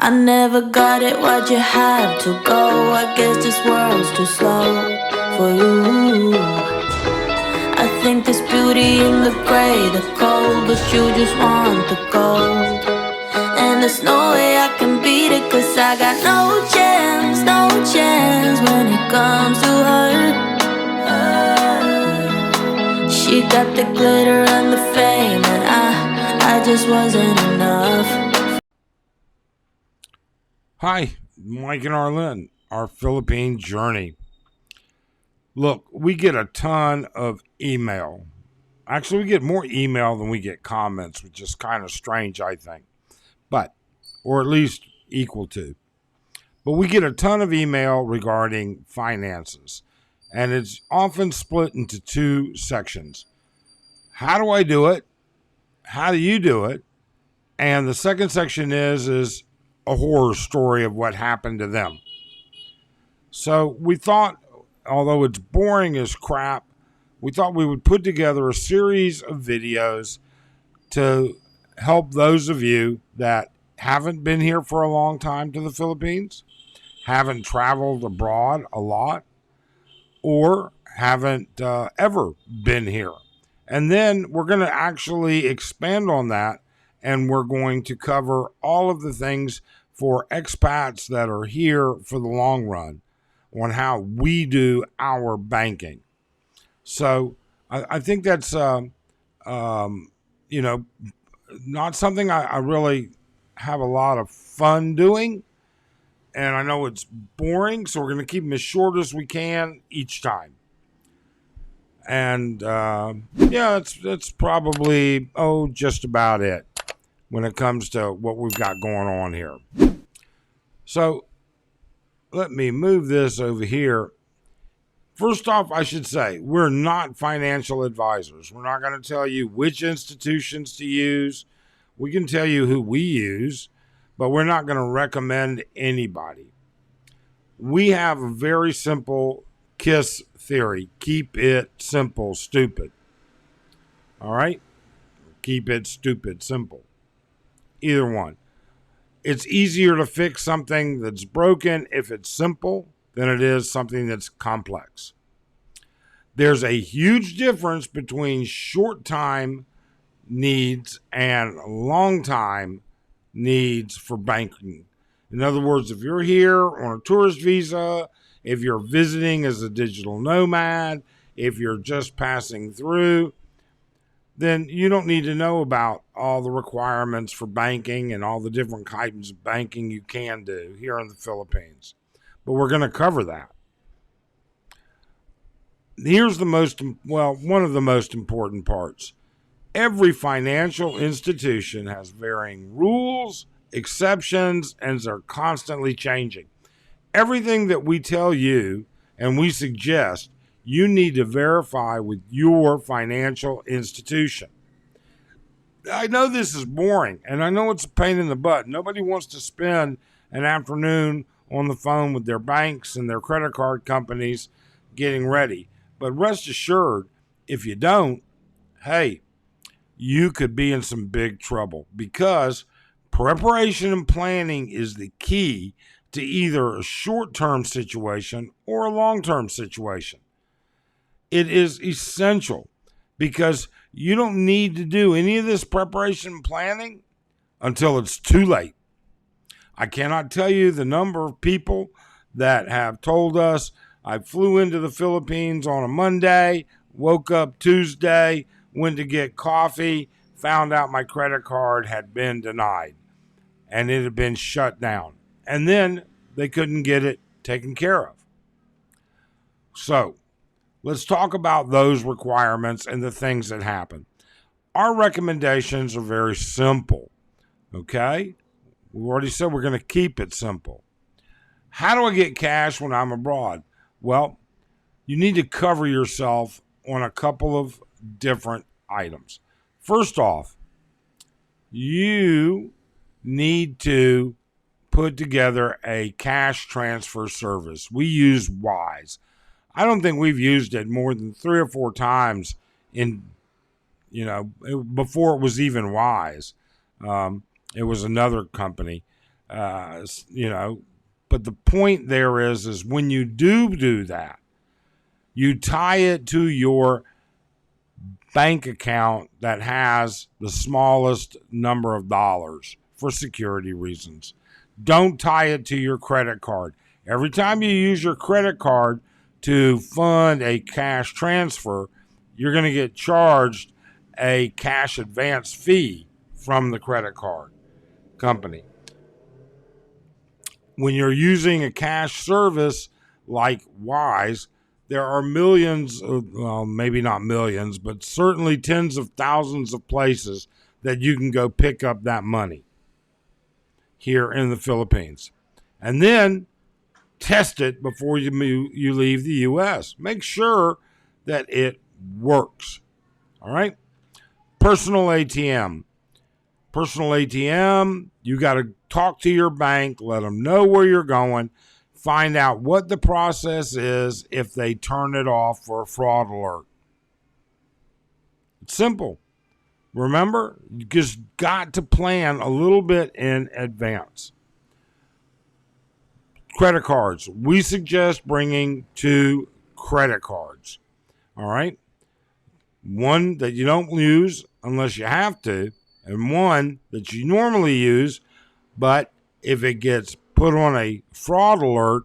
I never got it, why'd you have to go? I guess this world's too slow for you. I think there's beauty in the gray, the cold, but you just want the gold. And there's no way I can beat it, 'cause I got no chance, no chance when it comes to her. She got the glitter and the fame, and I just wasn't enough. Hi, Mike and Arlen, our Philippine journey. Look, we get a ton of email. Actually, we get more email than we get comments, which is kind of strange, I think. Or at least equal to. But we get a ton of email regarding finances. And it's often split into two sections. How do I do it? How do you do it? And the second section is a horror story of what happened to them. So we thought, although it's boring as crap, we thought we would put together a series of videos to help those of you that haven't been here for a long time to the Philippines, haven't traveled abroad a lot, or haven't ever been here. And then we're going to actually expand on that, and we're going to cover all of the things for expats that are here for the long run on how we do our banking. So I think that's, not something I really have a lot of fun doing. And I know it's boring, so we're going to keep them as short as we can each time. And that's probably, just about it when it comes to what we've got going on here. So let me move this over here. First off, I should say, we're not financial advisors. We're not going to tell you which institutions to use. We can tell you who we use, but we're not going to recommend anybody. We have a very simple KISS theory. Keep it simple, stupid. All right? Keep it stupid, simple. Either one. It's easier to fix something that's broken if it's simple than it is something that's complex. There's a huge difference between short time needs and long time needs for banking. In other words, if you're here on a tourist visa, if you're visiting as a digital nomad, if you're just passing through, then you don't need to know about all the requirements for banking and all the different kinds of banking you can do here in the Philippines. But we're going to cover that. Here's one of the most important parts. Every financial institution has varying rules, exceptions, and they're constantly changing. Everything that we tell you and we suggest, you need to verify with your financial institution. I know this is boring, and I know it's a pain in the butt. Nobody wants to spend an afternoon on the phone with their banks and their credit card companies getting ready. But rest assured, if you don't, hey, you could be in some big trouble, because preparation and planning is the key to either a short-term situation or a long-term situation. It is essential, because you don't need to do any of this preparation and planning until it's too late. I cannot tell you the number of people that have told us, I flew into the Philippines on a Monday, woke up Tuesday, went to get coffee, found out my credit card had been denied and it had been shut down. And then they couldn't get it taken care of. So let's talk about those requirements and the things that happen. Our recommendations are very simple. Okay? We already said we're going to keep it simple. How do I get cash when I'm abroad? Well, you need to cover yourself on a couple of different items. First off, you need to put together a cash transfer service. We use Wise. I don't think we've used it more than 3 or 4 times before it was even Wise. It was another company. You know, but the point there is when you do that, you tie it to your bank account that has the smallest number of dollars for security reasons. Don't tie it to your credit card. Every time you use your credit card to fund a cash transfer, you're going to get charged a cash advance fee from the credit card company. When you're using a cash service like Wise, there are millions, well, maybe not millions, but certainly tens of thousands of places that you can go pick up that money here in the Philippines. And then test it before you leave the U.S. Make sure that it works. All right? Personal ATM. Personal ATM, you got to talk to your bank, let them know where you're going, find out what the process is if they turn it off for a fraud alert. It's simple. Remember, you just got to plan a little bit in advance. Credit cards. We suggest bringing 2 credit cards. All right? One that you don't use unless you have to, and one that you normally use, but if it gets put on a fraud alert,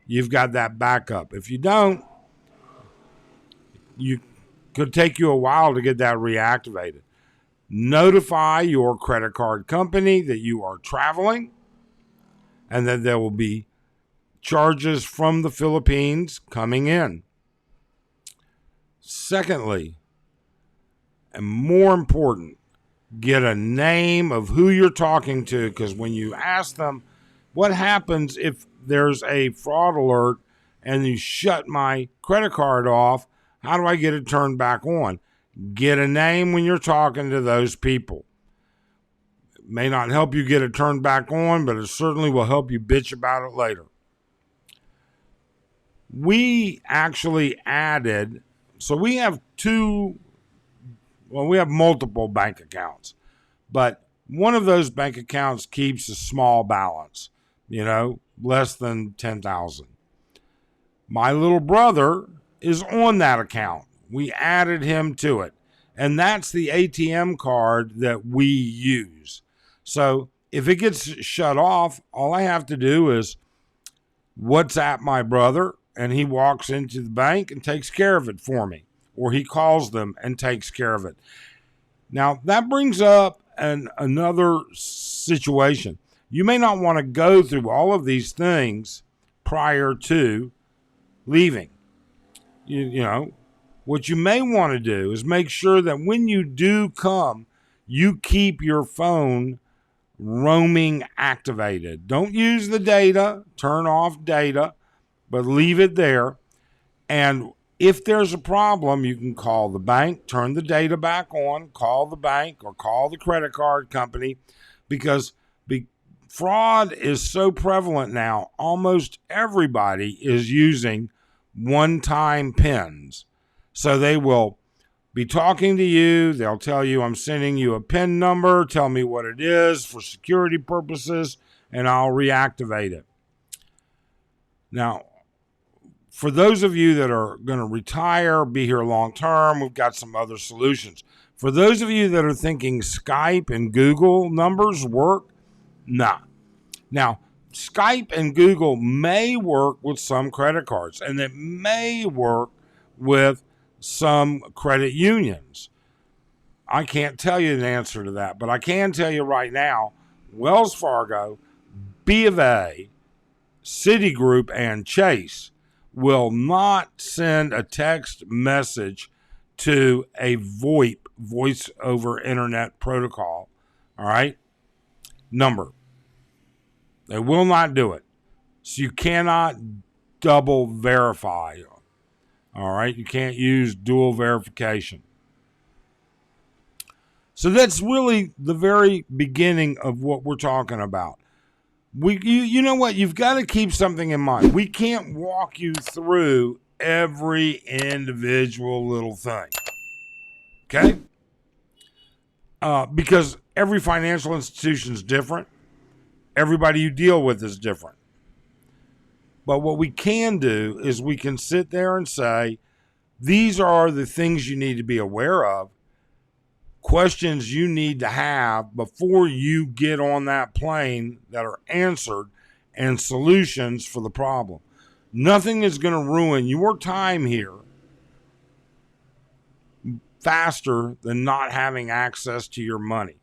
you've got that backup. If you don't, you could take you a while to get that reactivated. Notify your credit card company that you are traveling and that there will be charges from the Philippines coming in. Secondly, and more important, get a name of who you're talking to, because when you ask them, what happens if there's a fraud alert and you shut my credit card off, how do I get it turned back on? Get a name when you're talking to those people. It may not help you get it turned back on, but it certainly will help you bitch about it later. We actually added, so we have we have multiple bank accounts, but one of those bank accounts keeps a small balance, less than 10,000. My little brother is on that account. We added him to it, and that's the ATM card that we use. So if it gets shut off, all I have to do is WhatsApp my brother, and he walks into the bank and takes care of it for me, or he calls them and takes care of it. Now, that brings up another situation. You may not want to go through all of these things prior to leaving. What you may want to do is make sure that when you do come, you keep your phone roaming activated. Don't use the data, turn off data, but leave it there. And if there's a problem, you can call the bank, turn the data back on, call the bank or call the credit card company, because fraud is so prevalent now. Almost everybody is using one-time PINs. So they will be talking to you. They'll tell you, I'm sending you a PIN number. Tell me what it is for security purposes, and I'll reactivate it. Now, for those of you that are going to retire, be here long term, we've got some other solutions. For those of you that are thinking Skype and Google numbers work, nah. Now, Skype and Google may work with some credit cards, and it may work with some credit unions. I can't tell you the answer to that, but I can tell you right now, Wells Fargo, B of A, Citigroup, and Chase will not send a text message to a VoIP, voice over internet protocol, all right, number. They will not do it. So you cannot double verify. All right, you can't use dual verification. So that's really the very beginning of what we're talking about. You know what? You've got to keep something in mind. We can't walk you through every individual little thing, okay? Because every financial institution is different. Everybody you deal with is different. But what we can do is we can sit there and say, these are the things you need to be aware of, questions you need to have before you get on that plane that are answered, and solutions for the problem. Nothing is going to ruin your time here faster than not having access to your money.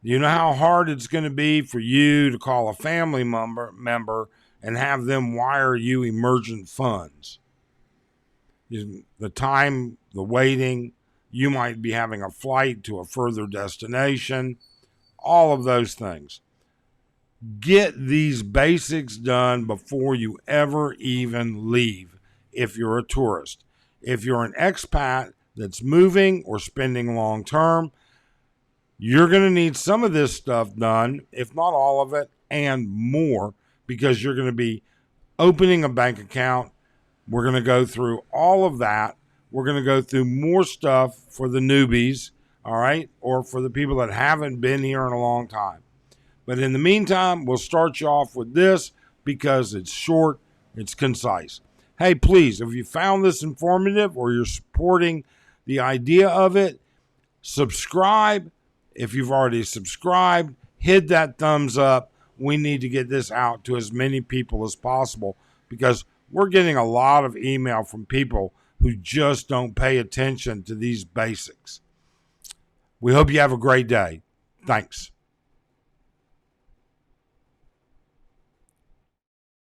You know how hard it's going to be for you to call a family member and have them wire you emergent funds. The time, the waiting, you might be having a flight to a further destination, all of those things. Get these basics done before you ever even leave if you're a tourist. If you're an expat that's moving or spending long term, you're going to need some of this stuff done, if not all of it, and more, because you're going to be opening a bank account. We're going to go through all of that. We're going to go through more stuff for the newbies, all right, or for the people that haven't been here in a long time. But in the meantime, we'll start you off with this because it's short, it's concise. Hey, please, if you found this informative or you're supporting the idea of it, subscribe. If you've already subscribed, hit that thumbs up. We need to get this out to as many people as possible because we're getting a lot of email from people who just don't pay attention to these basics. We hope you have a great day. Thanks.